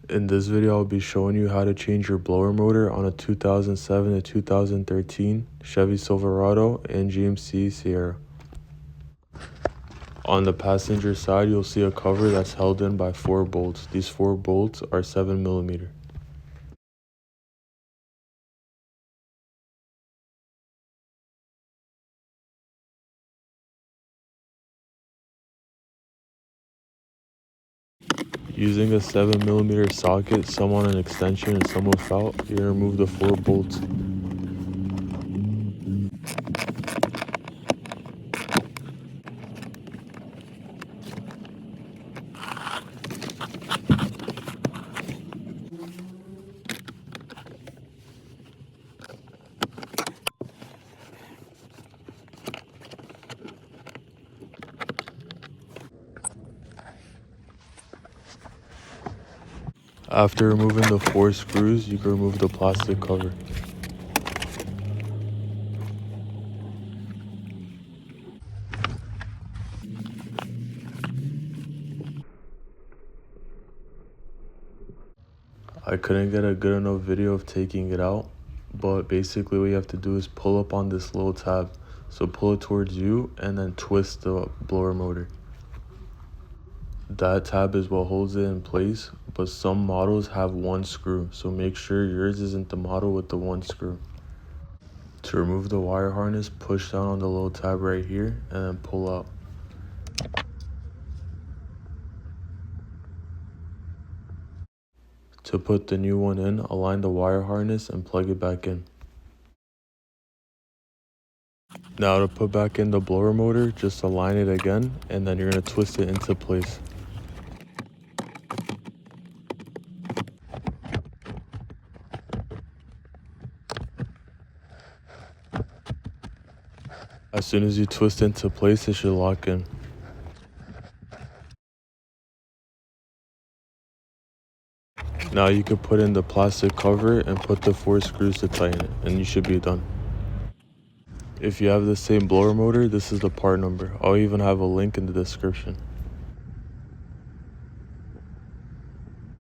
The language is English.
In this video, I'll be showing you how to change your blower motor on a 2007 to 2013 Chevy Silverado and GMC Sierra. On the passenger side, you'll see a cover that's held in by 4 bolts. These 4 bolts are 7mm. Using a 7mm socket, some on an extension and some without, you're going to remove the 4 bolts. After removing the 4 screws, you can remove the plastic cover. I couldn't get a good enough video of taking it out, but basically what you have to do is pull up on this little tab. So pull it towards you and then twist the blower motor. That tab is what holds it in place, but some models have 1 screw, so make sure yours isn't the model with the 1 screw. To remove the wire harness, push down on the little tab right here and then pull out. To put the new one in, align the wire harness and plug it back in. Now to put back in the blower motor, just align it again and then you're going to twist it into place. As soon as you twist into place, it should lock in. Now you can put in the plastic cover and put the 4 screws to tighten it, and you should be done. If you have the same blower motor, this is the part number. I'll even have a link in the description.